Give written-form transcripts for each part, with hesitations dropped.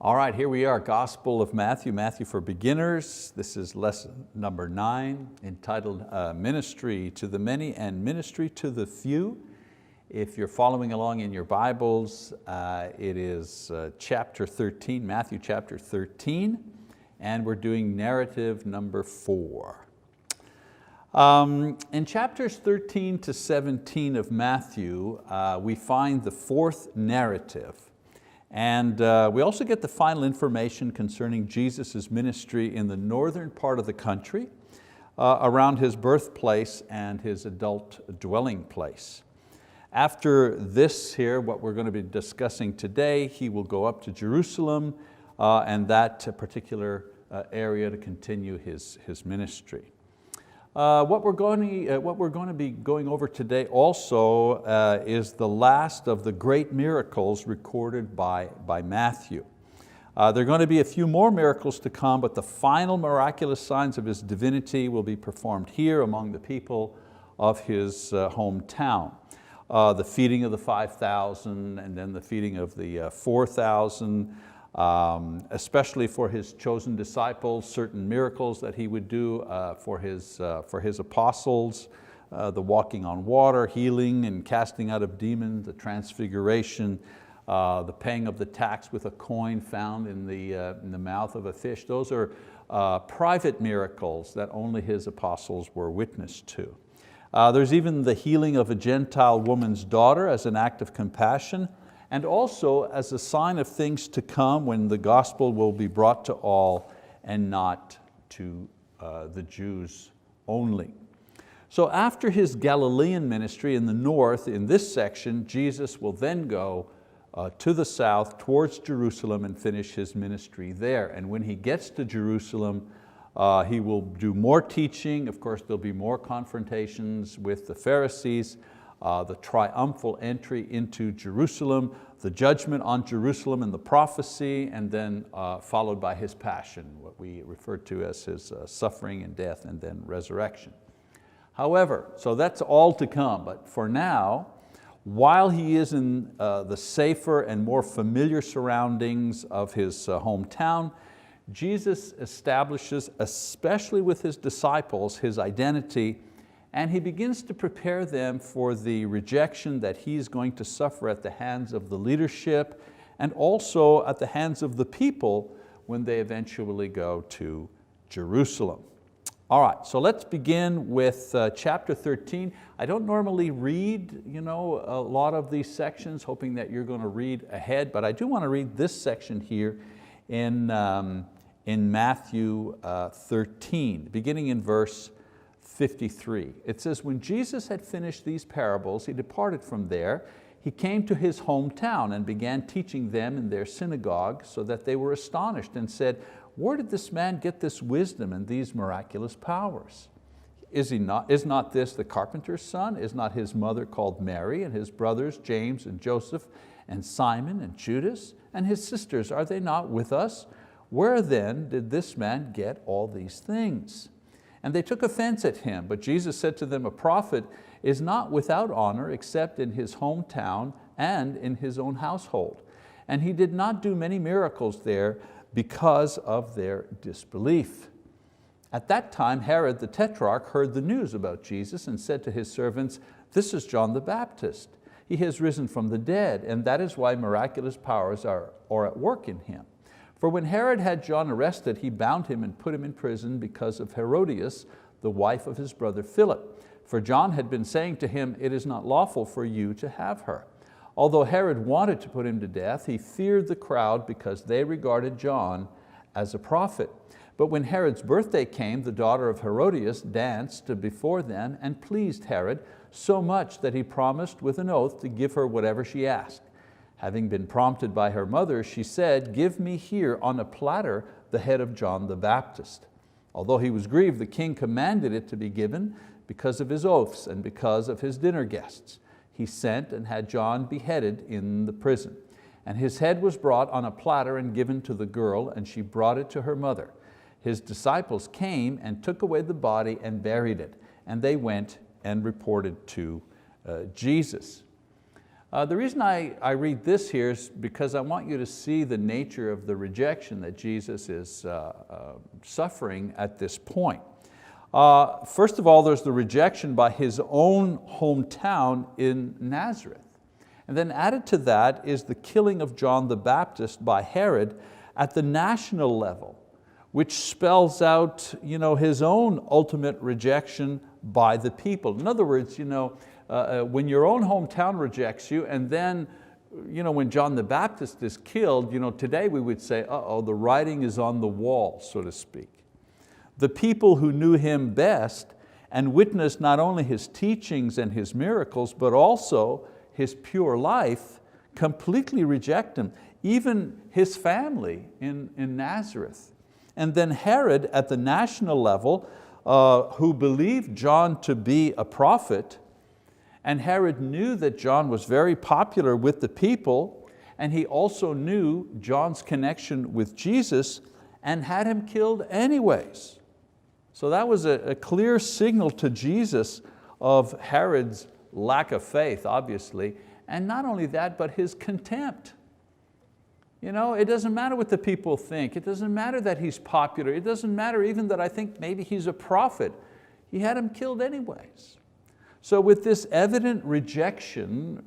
All right, here we are, Gospel of Matthew, Matthew for Beginners. This is lesson number 9, entitled Ministry to the Many and Ministry to the Few. If you're following along in your Bibles, it is chapter 13, Matthew chapter 13, and we're doing narrative number 4. In chapters 13 to 17 of Matthew, we find the fourth narrative. And we also get the final information concerning Jesus' ministry in the northern part of the country, around his birthplace and his adult dwelling place. After this here, what we're going to be discussing today, he will go up to Jerusalem and that particular area to continue his ministry. What we're going to be going over today also is the last of the great miracles recorded by Matthew. There are going to be a few more miracles to come, but the final miraculous signs of his divinity will be performed here among the people of his hometown. The feeding of the 5,000 and then the feeding of the 4,000, especially for his chosen disciples, certain miracles that he would do for his apostles, the walking on water, healing and casting out of demons, the transfiguration, the paying of the tax with a coin found in the mouth of a fish. Those are private miracles that only his apostles were witness to. There's even the healing of a Gentile woman's daughter as an act of compassion, and also as a sign of things to come when the gospel will be brought to all and not to the Jews only. So after his Galilean ministry in the north, in this section, Jesus will then go to the south towards Jerusalem and finish his ministry there. And when he gets to Jerusalem, he will do more teaching. Of course, there'll be more confrontations with the Pharisees, the triumphal entry into Jerusalem, the judgment on Jerusalem and the prophecy, and then followed by his passion, what we refer to as his suffering and death and then resurrection. However, so that's all to come, but for now, while he is in the safer and more familiar surroundings of his hometown, Jesus establishes, especially with his disciples, his identity, and he begins to prepare them for the rejection that he's going to suffer at the hands of the leadership and also at the hands of the people when they eventually go to Jerusalem. All right, so let's begin with chapter 13. I don't normally read a lot of these sections, hoping that you're going to read ahead, but I do want to read this section here in Matthew 13, beginning in verse 53. It says, when Jesus had finished these parables, he departed from there. He came to his hometown and began teaching them in their synagogue, so that they were astonished and said, where did this man get this wisdom and these miraculous powers? Is not this the carpenter's son? Is not his mother called Mary, and his brothers James and Joseph and Simon and Judas, and his sisters, are they not with us? Where then did this man get all these things? And they took offense at him, but Jesus said to them, a prophet is not without honor except in his hometown and in his own household. And he did not do many miracles there because of their disbelief. At that time, Herod the Tetrarch heard the news about Jesus and said to his servants, this is John the Baptist. He has risen from the dead, and that is why miraculous powers are at work in him. For when Herod had John arrested, he bound him and put him in prison because of Herodias, the wife of his brother Philip. For John had been saying to him, it is not lawful for you to have her. Although Herod wanted to put him to death, he feared the crowd because they regarded John as a prophet. But when Herod's birthday came, the daughter of Herodias danced before them and pleased Herod so much that he promised with an oath to give her whatever she asked. Having been prompted by her mother, she said, give me here on a platter the head of John the Baptist. Although he was grieved, the king commanded it to be given because of his oaths and because of his dinner guests. He sent and had John beheaded in the prison. And his head was brought on a platter and given to the girl, and she brought it to her mother. His disciples came and took away the body and buried it. And they went and reported to Jesus. The reason I read this here is because I want you to see the nature of the rejection that Jesus is suffering at this point. First of all, there's the rejection by his own hometown in Nazareth. And then added to that is the killing of John the Baptist by Herod at the national level, which spells out his own ultimate rejection by the people. In other words, when your own hometown rejects you, and then when John the Baptist is killed, today we would say, uh-oh, the writing is on the wall, so to speak. The people who knew him best and witnessed not only his teachings and his miracles, but also his pure life, completely reject him, even his family in Nazareth. And then Herod at the national level, who believed John to be a prophet, and Herod knew that John was very popular with the people, and he also knew John's connection with Jesus and had him killed anyways. So that was a clear signal to Jesus of Herod's lack of faith, obviously, and not only that, but his contempt. It doesn't matter what the people think. It doesn't matter that he's popular. It doesn't matter even that I think maybe he's a prophet. He had him killed anyways. So with this evident rejection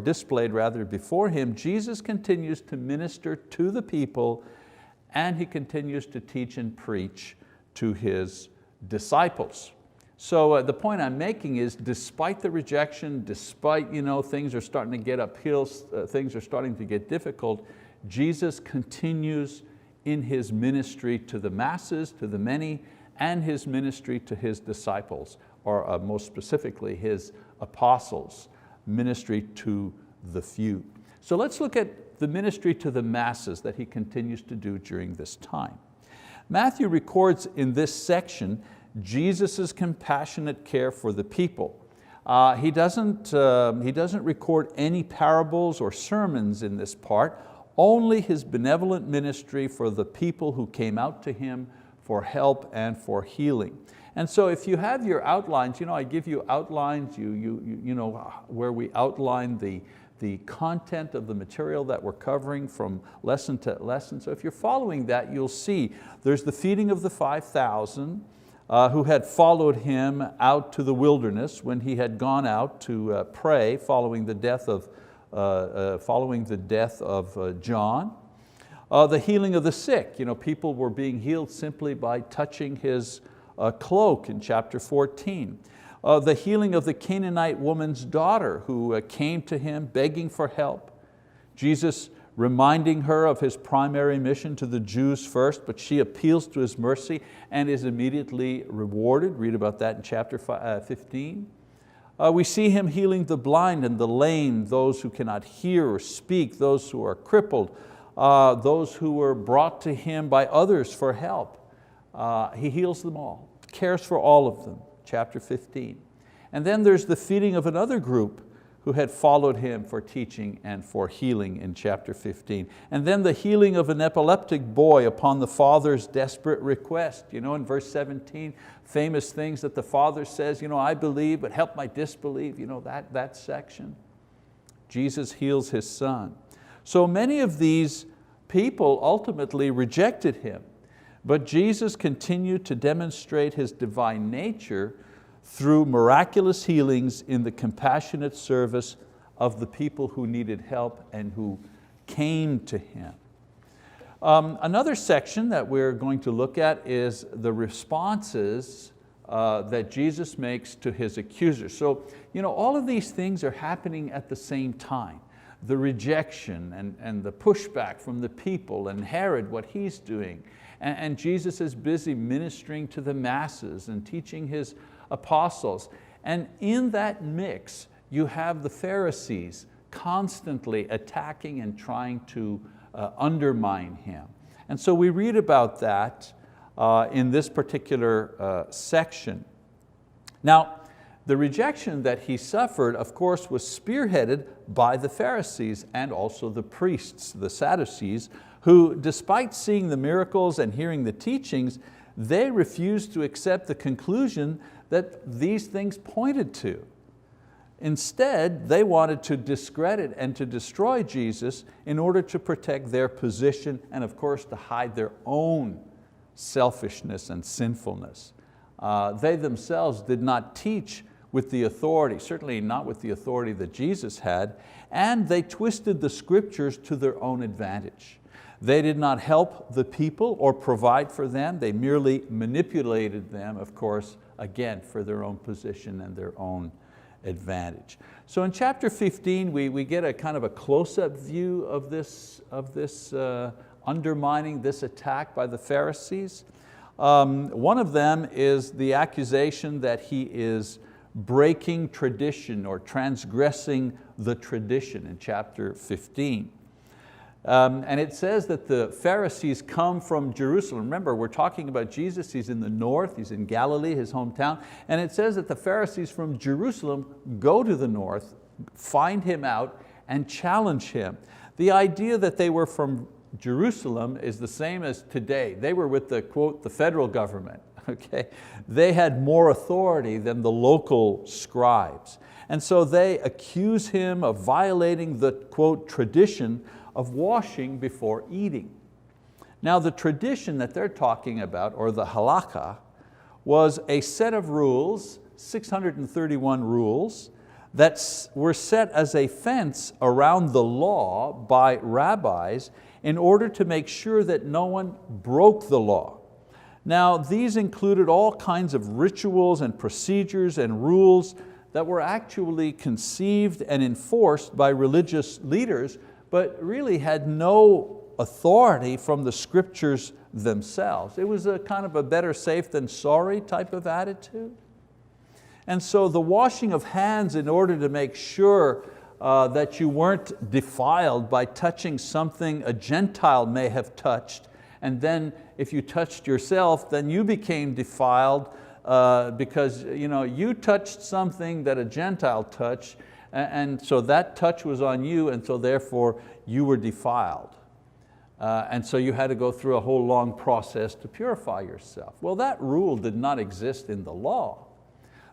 displayed before him, Jesus continues to minister to the people, and he continues to teach and preach to his disciples. So the point I'm making is, despite the rejection, despite things are starting to get uphill, things are starting to get difficult, Jesus continues in his ministry to the masses, to the many, and his ministry to his disciples, or most specifically his apostles, ministry to the few. So let's look at the ministry to the masses that he continues to do during this time. Matthew records in this section Jesus' compassionate care for the people. He doesn't record any parables or sermons in this part, only his benevolent ministry for the people who came out to him for help and for healing. And so if you have your outlines, I give you outlines, where we outline the content of the material that we're covering from lesson to lesson. So if you're following that, you'll see there's the feeding of the 5,000, who had followed him out to the wilderness when he had gone out to pray following the death of John. The healing of the sick, people were being healed simply by touching his cloak in chapter 14. The healing of the Canaanite woman's daughter who came to him begging for help. Jesus reminding her of his primary mission to the Jews first, but she appeals to his mercy and is immediately rewarded. Read about that in chapter 15. We see him healing the blind and the lame, those who cannot hear or speak, those who are crippled, those who were brought to him by others for help. He heals them all, cares for all of them, chapter 15. And then there's the feeding of another group who had followed him for teaching and for healing in chapter 15. And then the healing of an epileptic boy upon the father's desperate request. In verse 17, famous things that the father says, I believe, but help my disbelief, that section. Jesus heals his son. So many of these people ultimately rejected him, but Jesus continued to demonstrate his divine nature through miraculous healings in the compassionate service of the people who needed help and who came to him. Another section that we're going to look at is the responses that Jesus makes to his accusers. So all of these things are happening at the same time. The rejection and the pushback from the people, and Herod, what he's doing. And Jesus is busy ministering to the masses and teaching his apostles. And in that mix, you have the Pharisees constantly attacking and trying to undermine him. And so we read about that in this particular section. Now, the rejection that he suffered, of course, was spearheaded by the Pharisees and also the priests, the Sadducees, who, despite seeing the miracles and hearing the teachings, they refused to accept the conclusion that these things pointed to. Instead, they wanted to discredit and to destroy Jesus in order to protect their position and of course to hide their own selfishness and sinfulness. They themselves did not teach with the authority, certainly not with the authority that Jesus had, and they twisted the scriptures to their own advantage. They did not help the people or provide for them, they merely manipulated them, of course, again, for their own position and their own advantage. So in chapter 15, we get a kind of a close-up view of this undermining, this attack by the Pharisees. One of them is the accusation that he is breaking tradition or transgressing the tradition in chapter 15. And it says that the Pharisees come from Jerusalem. Remember, we're talking about Jesus, he's in the north, he's in Galilee, his hometown, and it says that the Pharisees from Jerusalem go to the north, find him out, and challenge him. The idea that they were from Jerusalem is the same as today. They were with the, quote, the federal government. Okay? They had more authority than the local scribes. And so they accuse him of violating the, quote, tradition of washing before eating. Now the tradition that they're talking about, or the halakha, was a set of rules, 631 rules, that were set as a fence around the law by rabbis in order to make sure that no one broke the law. Now these included all kinds of rituals and procedures and rules that were actually conceived and enforced by religious leaders, but really had no authority from the scriptures themselves. It was a kind of a better safe than sorry type of attitude. And so the washing of hands in order to make sure that you weren't defiled by touching something a Gentile may have touched, and then if you touched yourself, then you became defiled because you touched something that a Gentile touched, and so that touch was on you, and so therefore you were defiled. And so you had to go through a whole long process to purify yourself. Well, that rule did not exist in the law.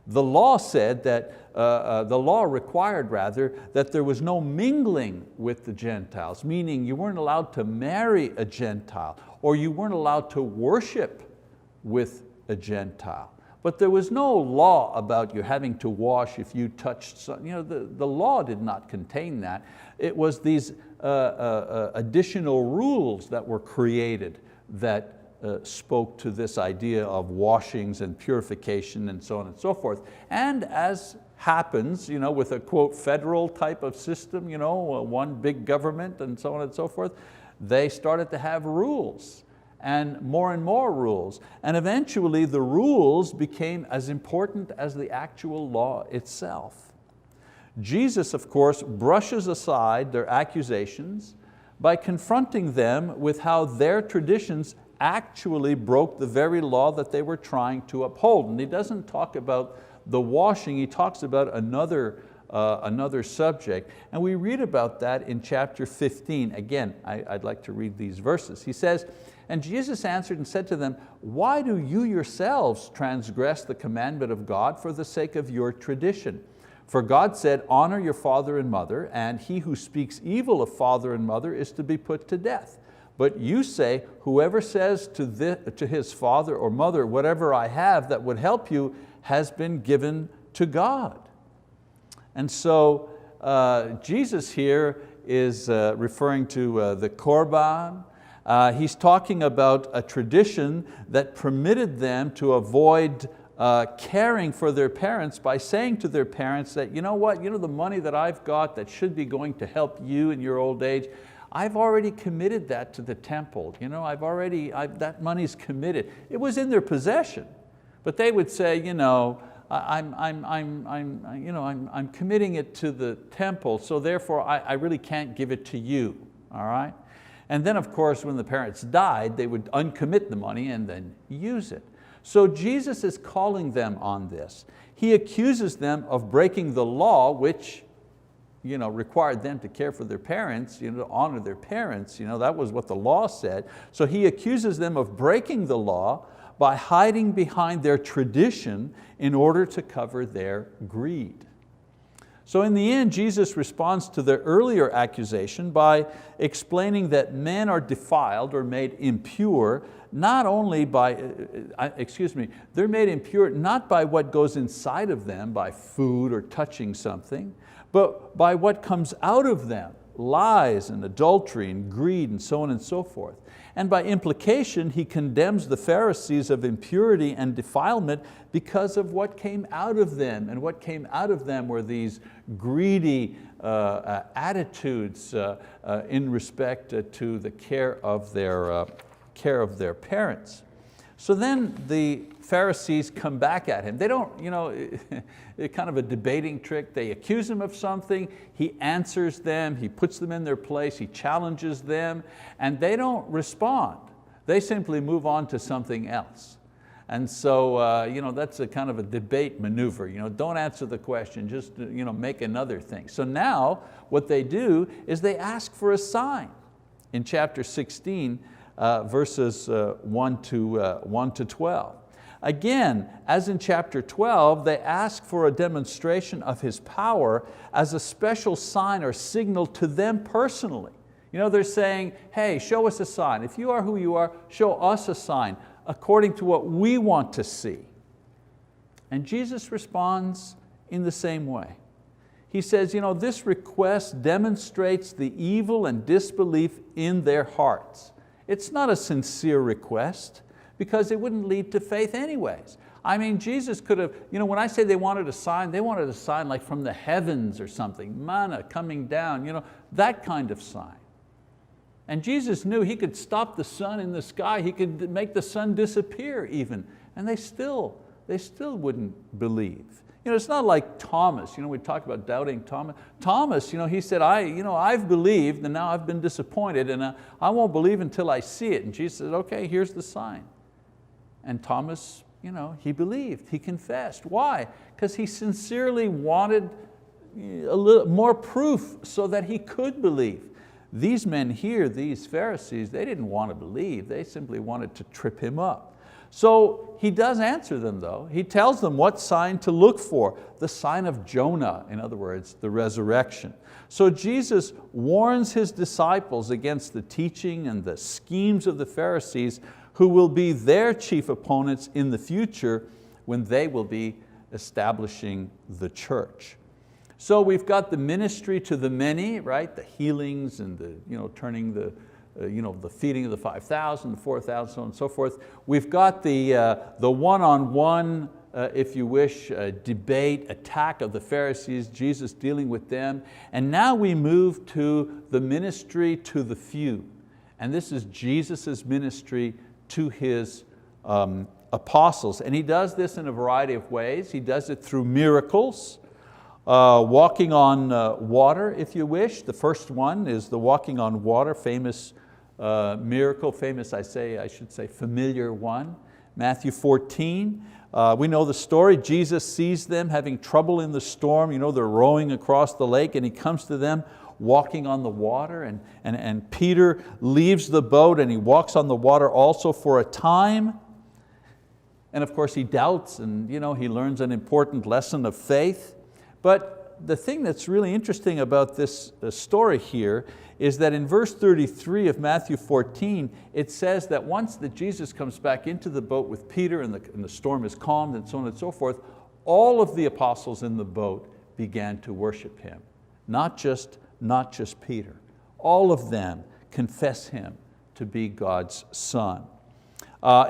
The law said that, the law required rather, that there was no mingling with the Gentiles, meaning you weren't allowed to marry a Gentile, or you weren't allowed to worship with a Gentile. But there was no law about you having to wash if you touched something. The law did not contain that. It was these additional rules that were created that spoke to this idea of washings and purification and so on and so forth. And as happens with a, quote, federal type of system, one big government and so on and so forth, they started to have rules and more rules. And eventually the rules became as important as the actual law itself. Jesus, of course, brushes aside their accusations by confronting them with how their traditions actually broke the very law that they were trying to uphold. And he doesn't talk about the washing, he talks about another subject. And we read about that in chapter 15. Again, I'd like to read these verses. He says, "And Jesus answered and said to them, 'Why do you yourselves transgress the commandment of God for the sake of your tradition? For God said, honor your father and mother, and he who speaks evil of father and mother is to be put to death. But you say, whoever says to his father or mother, whatever I have that would help you has been given to God.'" And so Jesus here is referring to the Korban. He's talking about a tradition that permitted them to avoid caring for their parents by saying to their parents that, you know what, the money that I've got that should be going to help you in your old age, I've already committed that to the temple. That money's committed. It was in their possession, but they would say, I'm committing it to the temple, so therefore I really can't give it to you, all right? And then of course when the parents died, they would uncommit the money and then use it. So Jesus is calling them on this. He accuses them of breaking the law, which required them to care for their parents, to honor their parents. That was what the law said. So he accuses them of breaking the law by hiding behind their tradition in order to cover their greed. So in the end, Jesus responds to their earlier accusation by explaining that men are defiled or made impure not only by, they're made impure not by what goes inside of them, by food or touching something, but by what comes out of them, lies and adultery and greed and so on and so forth. And by implication, he condemns the Pharisees of impurity and defilement because of what came out of them. And what came out of them were these greedy attitudes in respect to the care of their parents. So then the Pharisees come back at him. They don't, it's kind of a debating trick. They accuse him of something, he answers them, he puts them in their place, he challenges them, and they don't respond. They simply move on to something else. And so that's a kind of a debate maneuver. Don't answer the question, just make another thing. So now what they do is they ask for a sign. In chapter 16, verses 1 to 12. Again, as in chapter 12, they ask for a demonstration of His power as a special sign or signal to them personally. They're saying, hey, show us a sign. If you are who you are, show us a sign according to what we want to see. And Jesus responds in the same way. He says, this request demonstrates the evil and disbelief in their hearts. It's not a sincere request because it wouldn't lead to faith anyways. Jesus could have, when I say they wanted a sign like from the heavens or something, manna coming down, that kind of sign. And Jesus knew He could stop the sun in the sky, He could make the sun disappear even, and they still wouldn't believe. It's not like Thomas, we talk about doubting Thomas. Thomas, he said, I've believed and now I've been disappointed and I won't believe until I see it. And Jesus said, okay, here's the sign. And Thomas, he believed, he confessed. Why? Because he sincerely wanted a little more proof so that he could believe. These men here, these Pharisees, they didn't want to believe, they simply wanted to trip him up. So he does answer them though. He tells them what sign to look for, the sign of Jonah, in other words, the resurrection. So Jesus warns His disciples against the teaching and the schemes of the Pharisees who will be their chief opponents in the future when they will be establishing the church. So we've got the ministry to the many, right? The healings and the turning the feeding of the 5,000, the 4,000, so on and so forth. We've got the one-on-one, if you wish, debate, attack of the Pharisees, Jesus dealing with them. And now we move to the ministry to the few. And this is Jesus' ministry to His apostles. And He does this in a variety of ways. He does it through miracles, walking on water, if you wish. The first one is the walking on water, famous miracle, famous, I should say familiar one. Matthew 14, we know the story. Jesus sees them having trouble in the storm. They're rowing across the lake and He comes to them walking on the water, and Peter leaves the boat and he walks on the water also for a time. And of course he doubts and he learns an important lesson of faith. But the thing that's really interesting about this story here is that in verse 33 of Matthew 14, it says that once that Jesus comes back into the boat with Peter and the storm is calmed and so on and so forth, all of the apostles in the boat began to worship Him. Not just Peter. All of them confess Him to be God's Son.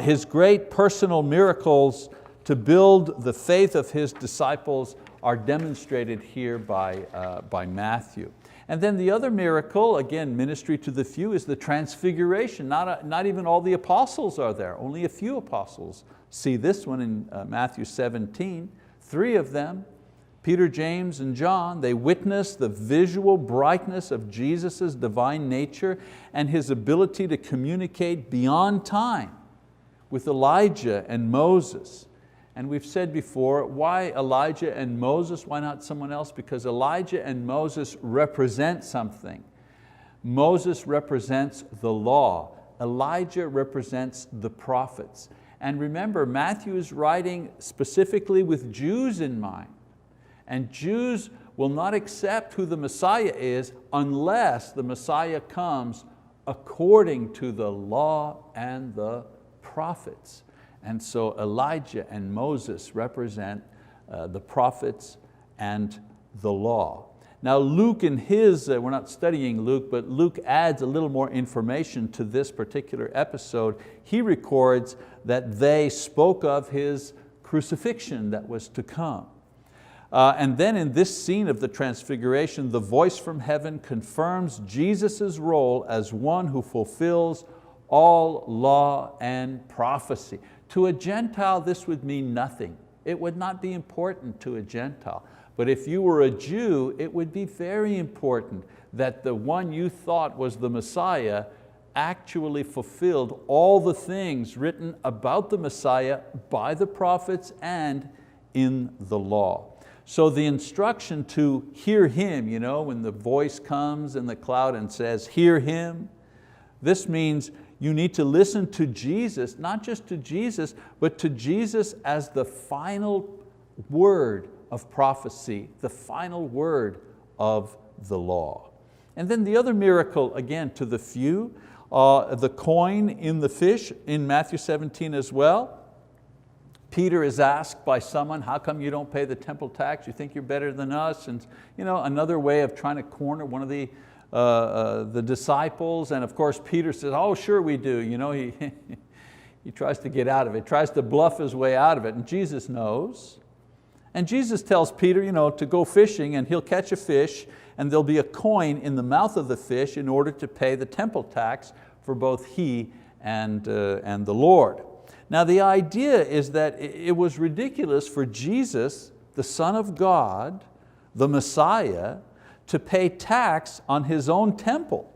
His great personal miracles to build the faith of His disciples are demonstrated here by Matthew. And then the other miracle, again, ministry to the few, is the transfiguration. Not even all the apostles are there. Only a few apostles see this one in Matthew 17. 3 of them, Peter, James, and John, they witness the visual brightness of Jesus' divine nature and His ability to communicate beyond time with Elijah and Moses. And we've said before, why Elijah and Moses? Why not someone else? Because Elijah and Moses represent something. Moses represents the law. Elijah represents the prophets. And remember, Matthew is writing specifically with Jews in mind. And Jews will not accept who the Messiah is unless the Messiah comes according to the law and the prophets. And so Elijah and Moses represent the prophets and the law. Now Luke in his, we're not studying Luke, but Luke adds a little more information to this particular episode. He records that they spoke of His crucifixion that was to come. And then in this scene of the transfiguration, the voice from heaven confirms Jesus' role as one who fulfills all law and prophecy. To a Gentile, this would mean nothing. It would not be important to a Gentile. But if you were a Jew, it would be very important that the one you thought was the Messiah actually fulfilled all the things written about the Messiah by the prophets and in the law. So the instruction to hear Him, when the voice comes in the cloud and says, hear Him, this means you need to listen to Jesus, not just to Jesus, but to Jesus as the final word of prophecy, the final word of the law. And then the other miracle, again, to the few, the coin in the fish in Matthew 17 as well. Peter is asked by someone, how come you don't pay the temple tax? You think you're better than us? And another way of trying to corner one of the disciples. And of course Peter says, oh sure we do. He tries to get out of it, tries to bluff his way out of it. And Jesus knows. And Jesus tells Peter to go fishing, and he'll catch a fish, and there'll be a coin in the mouth of the fish in order to pay the temple tax for both he and the Lord. Now the idea is that it was ridiculous for Jesus, the Son of God, the Messiah, to pay tax on His own temple.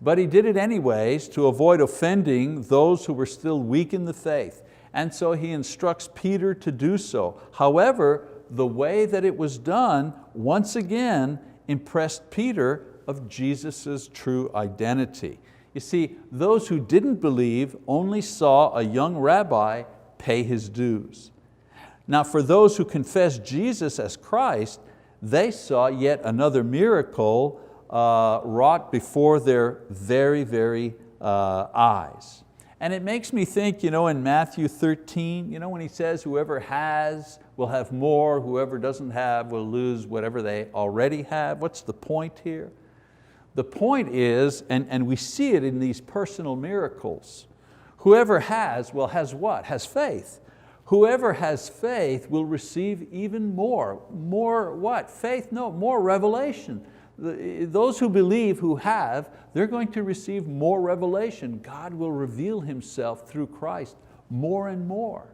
But He did it anyways to avoid offending those who were still weak in the faith. And so He instructs Peter to do so. However, the way that it was done, once again, impressed Peter of Jesus' true identity. You see, those who didn't believe only saw a young rabbi pay his dues. Now for those who confessed Jesus as Christ, they saw yet another miracle wrought before their very, very eyes. And it makes me think, in Matthew 13, when He says, whoever has will have more, whoever doesn't have will lose whatever they already have. What's the point here? The point is, and we see it in these personal miracles, whoever has, has what? Has faith. Whoever has faith will receive even more. More what? Faith? No, more revelation. Those who believe, who have, they're going to receive more revelation. God will reveal Himself through Christ more and more.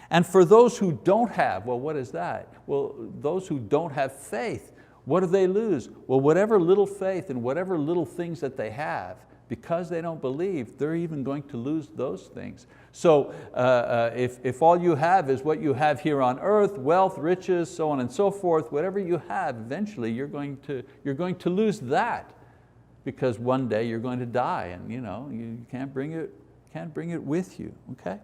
And for those who don't have, well, what is that? Well, those who don't have faith, what do they lose? Well, whatever little faith and whatever little things that they have, because they don't believe, they're even going to lose those things. So if all you have is what you have here on earth, wealth, riches, so on and so forth, whatever you have, eventually you're going to lose that, because one day you're going to die, and you can't bring it with you. Okay?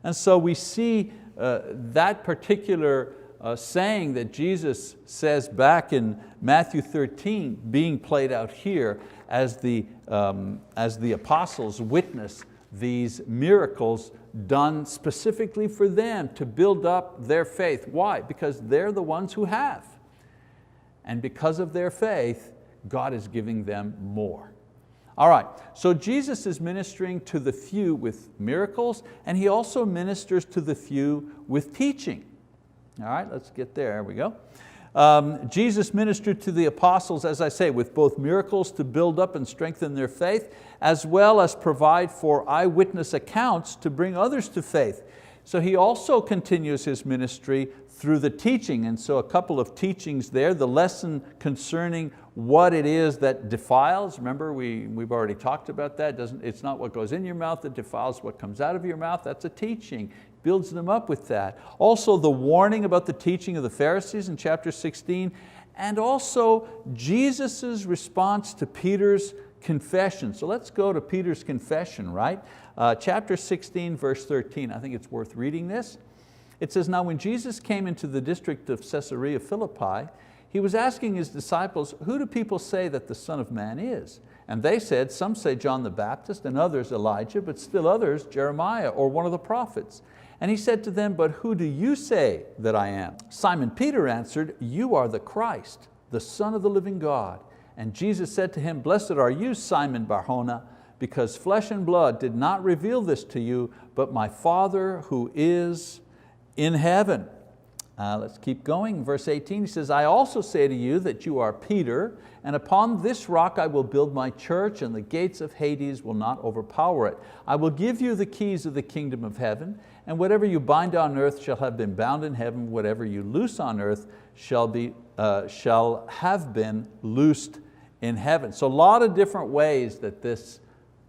And so we see that particular saying that Jesus says back in Matthew 13 being played out here as the apostles witness these miracles done specifically for them to build up their faith. Why? Because they're the ones who have. And because of their faith, God is giving them more. All right, so Jesus is ministering to the few with miracles, and He also ministers to the few with teaching. All right, let's get there we go. Jesus ministered to the apostles, as I say, with both miracles to build up and strengthen their faith, as well as provide for eyewitness accounts to bring others to faith. So He also continues His ministry through the teaching, and so a couple of teachings there. The lesson concerning what it is that defiles. Remember, we've already talked about that. It's not what goes in your mouth that defiles what comes out of your mouth. That's a teaching. Builds them up with that. Also the warning about the teaching of the Pharisees in chapter 16, and also Jesus' response to Peter's confession. So let's go to Peter's confession, right? Chapter 16, verse 13. I think it's worth reading this. It says, now when Jesus came into the district of Caesarea Philippi, he was asking his disciples, who do people say that the Son of Man is? And they said, some say John the Baptist, and others Elijah, but still others Jeremiah or one of the prophets. And he said to them, but who do you say that I am? Simon Peter answered, you are the Christ, the Son of the living God. And Jesus said to him, blessed are you, Simon Bar-Jonah, because flesh and blood did not reveal this to you, but my Father who is in heaven. Let's keep going. Verse 18, he says, I also say to you that you are Peter, and upon this rock I will build my church, and the gates of Hades will not overpower it. I will give you the keys of the kingdom of heaven, and whatever you bind on earth shall have been bound in heaven, whatever you loose on earth shall have been loosed in heaven. So a lot of different ways that this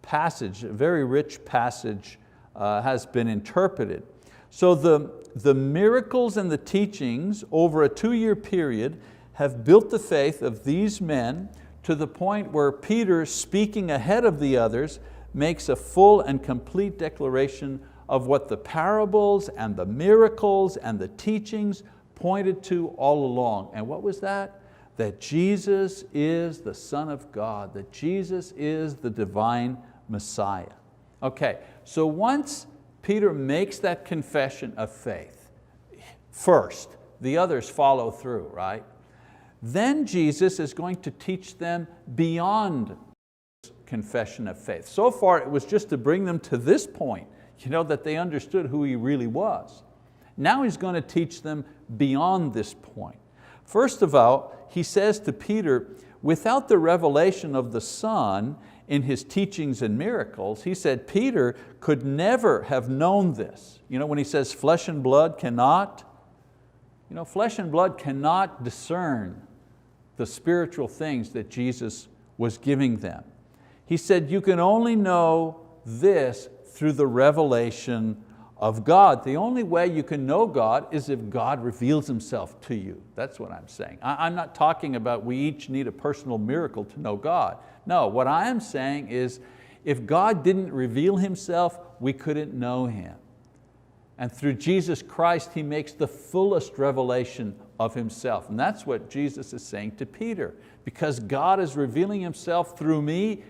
passage, a very rich passage, has been interpreted. So the miracles and the teachings over a 2-year period have built the faith of these men to the point where Peter, speaking ahead of the others, makes a full and complete declaration of what the parables and the miracles and the teachings pointed to all along. And what was that? That Jesus is the Son of God, that Jesus is the divine Messiah. Okay, so once Peter makes that confession of faith, first, the others follow through, right? Then Jesus is going to teach them beyond confession of faith. So far it was just to bring them to this point, that they understood who He really was. Now He's going to teach them beyond this point. First of all, He says to Peter, without the revelation of the Son in His teachings and miracles, He said Peter could never have known this. When He says flesh and blood cannot, flesh and blood cannot discern the spiritual things that Jesus was giving them. He said you can only know this through the revelation of God. The only way you can know God is if God reveals Himself to you. That's what I'm saying. I'm not talking about we each need a personal miracle to know God. No, what I am saying is if God didn't reveal Himself, we couldn't know Him. And through Jesus Christ, He makes the fullest revelation of Himself. And that's what Jesus is saying to Peter. Because God is revealing Himself through me,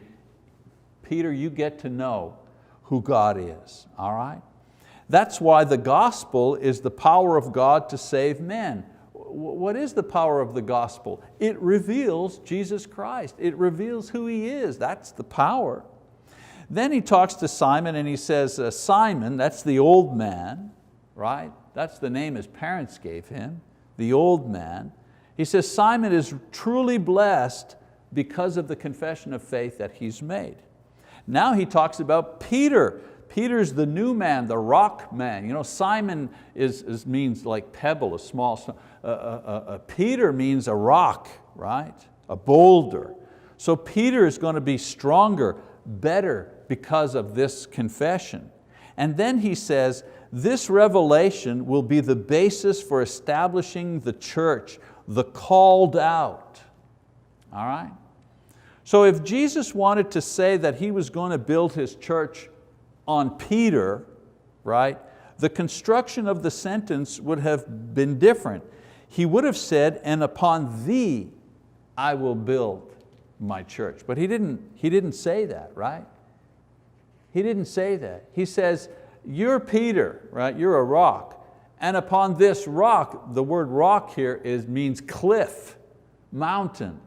Peter, you get to know who God is, all right? That's why the gospel is the power of God to save men. What is the power of the gospel? It reveals Jesus Christ. It reveals who He is. That's the power. Then He talks to Simon and He says, Simon, that's the old man, right? That's the name his parents gave him, the old man. He says, Simon is truly blessed because of the confession of faith that he's made. Now He talks about Peter. Peter's the new man, the rock man. Simon means like pebble, a small, Peter means a rock, right? A boulder. So Peter is going to be stronger, better because of this confession. And then he says, this revelation will be the basis for establishing the church, the called out. All right? So if Jesus wanted to say that He was going to build His church on Peter, right, the construction of the sentence would have been different. He would have said, and upon thee I will build my church. But He didn't say that, right? He didn't say that. He says, you're Peter, right? You're a rock. And upon this rock, the word rock here means cliff, mountain.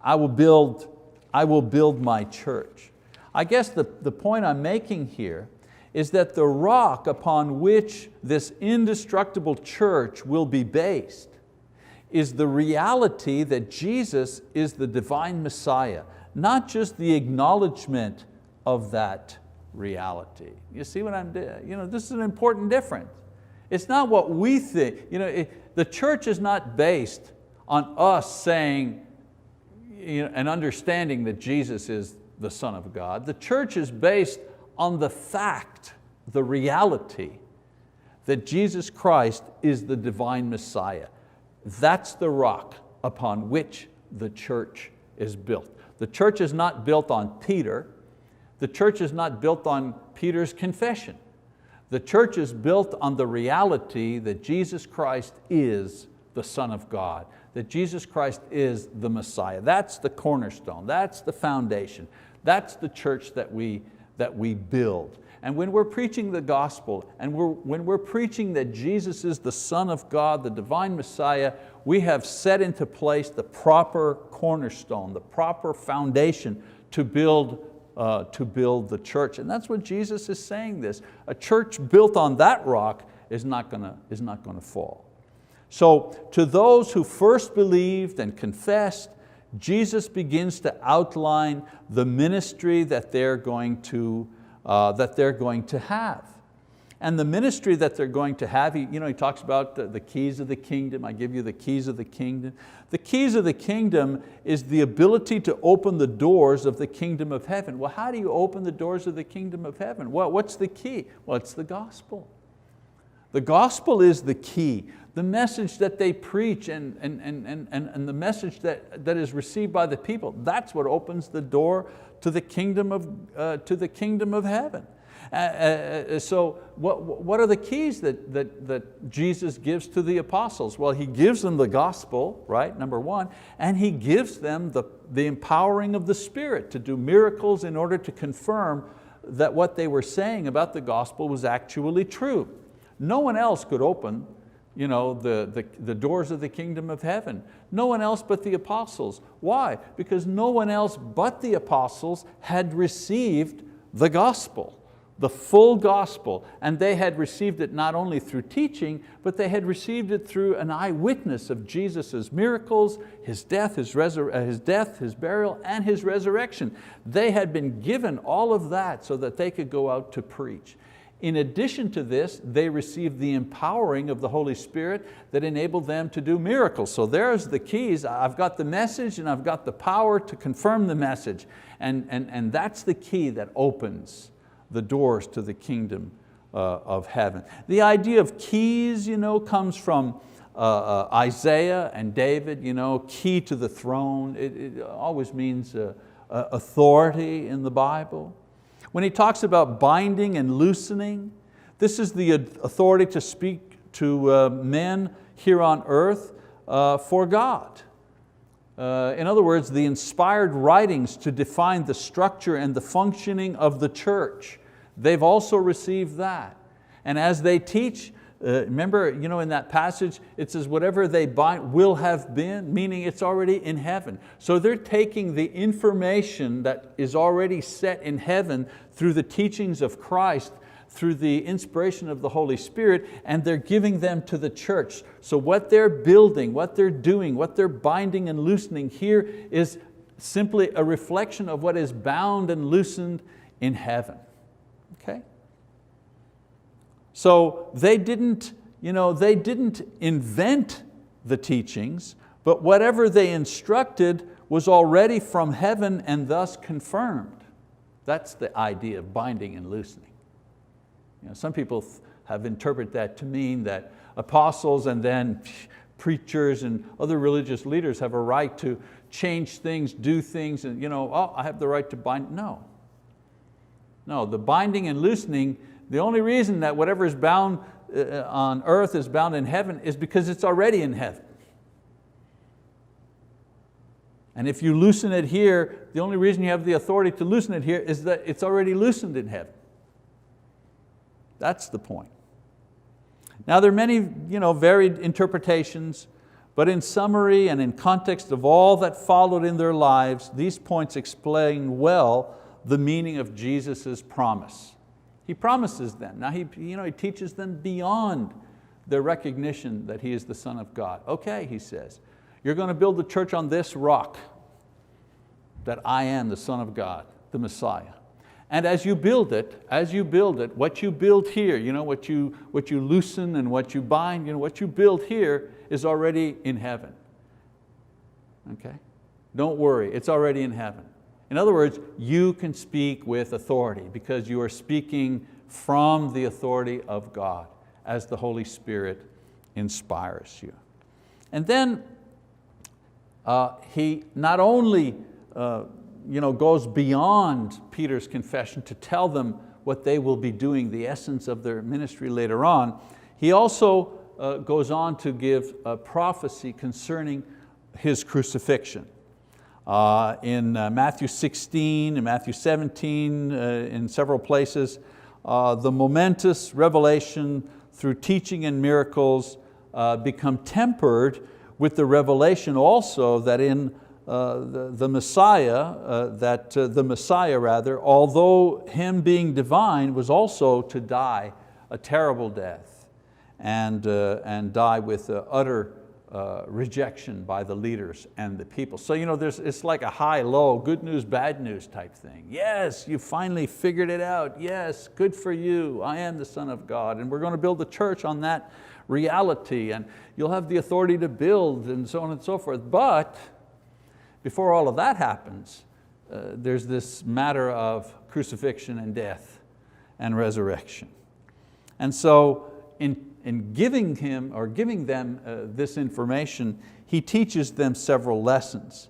I will build my church. I guess the point I'm making here is that the rock upon which this indestructible church will be based is the reality that Jesus is the divine Messiah, not just the acknowledgement of that reality. You see what I'm doing? This is an important difference. It's not what we think. The church is not based on us saying and understanding that Jesus is the Son of God. The church is based on the fact, the reality, that Jesus Christ is the divine Messiah. That's the rock upon which the church is built. The church is not built on Peter. The church is not built on Peter's confession. The church is built on the reality that Jesus Christ is the Son of God, that Jesus Christ is the Messiah. That's the cornerstone, that's the foundation, that's the church that we build. And when we're preaching the gospel, and when we're preaching that Jesus is the Son of God, the divine Messiah, we have set into place the proper cornerstone, the proper foundation to build the church. And that's what Jesus is saying this. A church built on that rock is not going to fall. So to those who first believed and confessed, Jesus begins to outline the ministry that they're going to have. And the ministry that they're going to have, he talks about the keys of the kingdom. I give you the keys of the kingdom. The keys of the kingdom is the ability to open the doors of the kingdom of heaven. Well, how do you open the doors of the kingdom of heaven? Well, what's the key? Well, it's the gospel. The gospel is the key. The message that they preach and the message that is received by the people, that's what opens the door to the kingdom of heaven. So what are the keys that Jesus gives to the apostles? Well, He gives them the gospel, right, number one, and He gives them the empowering of the Spirit to do miracles in order to confirm that what they were saying about the gospel was actually true. No one else could open the doors of the kingdom of heaven. No one else but the apostles. Why? Because no one else but the apostles had received the gospel, the full gospel, and they had received it not only through teaching, but they had received it through an eyewitness of Jesus' miracles, His death, His burial, and His resurrection. They had been given all of that so that they could go out to preach. In addition to this, they received the empowering of the Holy Spirit that enabled them to do miracles. So there's the keys. I've got the message and I've got the power to confirm the message. And that's the key that opens the doors to the kingdom of heaven. The idea of keys comes from Isaiah and David, key to the throne. It always means authority in the Bible. When he talks about binding and loosening, this is the authority to speak to men here on earth for God. In other words, the inspired writings to define the structure and the functioning of the church. They've also received that. And as they teach, remember in that passage it says whatever they bind will have been, meaning it's already in heaven. So they're taking the information that is already set in heaven through the teachings of Christ, through the inspiration of the Holy Spirit, and they're giving them to the church. So what they're building, what they're doing, what they're binding and loosening here is simply a reflection of what is bound and loosened in heaven. Okay? So they didn't invent the teachings, but whatever they instructed was already from heaven and thus confirmed. That's the idea of binding and loosening. Some people have interpreted that to mean that apostles and then preachers and other religious leaders have a right to change things, do things, and I have the right to bind. No, the binding and loosening, the only reason that whatever is bound on earth is bound in heaven is because it's already in heaven. And if you loosen it here, the only reason you have the authority to loosen it here is that it's already loosened in heaven. That's the point. Now there are many varied interpretations, but in summary and in context of all that followed in their lives, these points explain well the meaning of Jesus' promise. He promises them. Now he teaches them beyond their recognition that He is the Son of God. Okay, He says, you're going to build the church on this rock, that I am the Son of God, the Messiah. And as you build it, what you build here, what you loosen and what you bind, what you build here is already in heaven. Okay? Don't worry, it's already in heaven. In other words, you can speak with authority because you are speaking from the authority of God as the Holy Spirit inspires you. And then He not only goes beyond Peter's confession to tell them what they will be doing, the essence of their ministry later on. He also goes on to give a prophecy concerning His crucifixion. In Matthew 16 and Matthew 17, in several places, the momentous revelation through teaching and miracles become tempered with the revelation also that in the Messiah, although Him being divine, was also to die a terrible death and die with utter rejection by the leaders and the people. So it's like a high-low, good news, bad news type thing. Yes, you finally figured it out. Yes, good for you. I am the Son of God, and we're going to build a church on that reality, and you'll have the authority to build, and so on and so forth. But before all of that happens, there's this matter of crucifixion and death and resurrection. And so in giving them this information, He teaches them several lessons.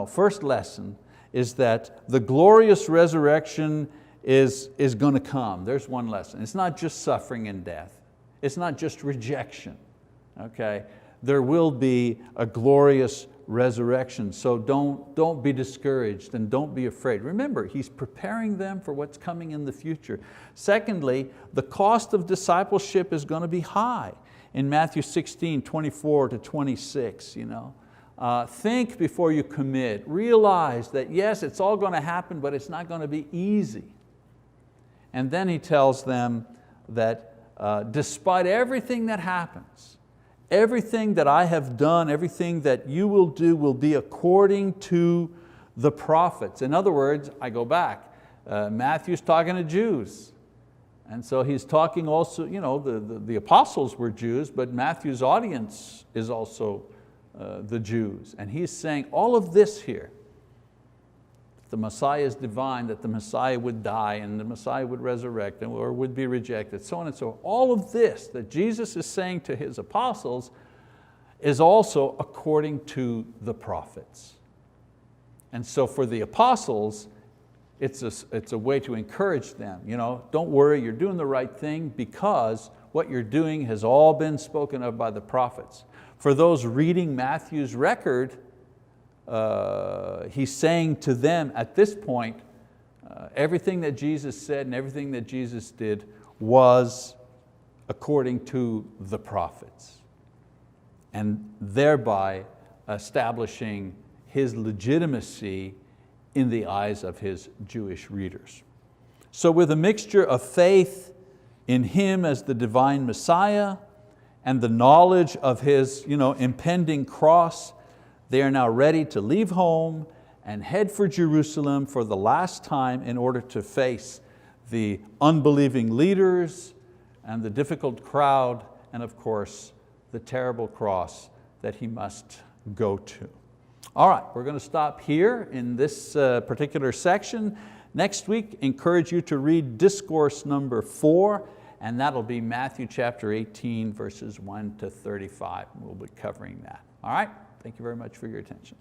First lesson is that the glorious resurrection is going to come. There's one lesson. It's not just suffering and death. It's not just rejection. Okay? There will be a glorious resurrection. So don't be discouraged and don't be afraid. Remember, He's preparing them for what's coming in the future. Secondly, the cost of discipleship is going to be high. In Matthew 16, 24 to 26, think before you commit. Realize that yes, it's all going to happen, but it's not going to be easy. And then He tells them that despite everything that happens, everything that I have done, everything that you will do will be according to the prophets. In other words, I go back, Matthew's talking to Jews. And so he's talking also, the apostles were Jews, but Matthew's audience is also the Jews. And he's saying all of this here, the Messiah is divine, that the Messiah would die and the Messiah would resurrect or would be rejected, so on and so on. All of this that Jesus is saying to His apostles is also according to the prophets. And so for the apostles, it's a way to encourage them. Don't worry, you're doing the right thing because what you're doing has all been spoken of by the prophets. For those reading Matthew's record, he's saying to them at this point, everything that Jesus said and everything that Jesus did was according to the prophets, and thereby establishing His legitimacy in the eyes of His Jewish readers. So with a mixture of faith in Him as the divine Messiah and the knowledge of His impending cross, they are now ready to leave home and head for Jerusalem for the last time in order to face the unbelieving leaders and the difficult crowd and of course the terrible cross that He must go to. All right, we're going to stop here in this particular section. Next week, encourage you to read discourse number 4, and that'll be Matthew chapter 18 verses 1 to 35. We'll be covering that. All right? Thank you very much for your attention.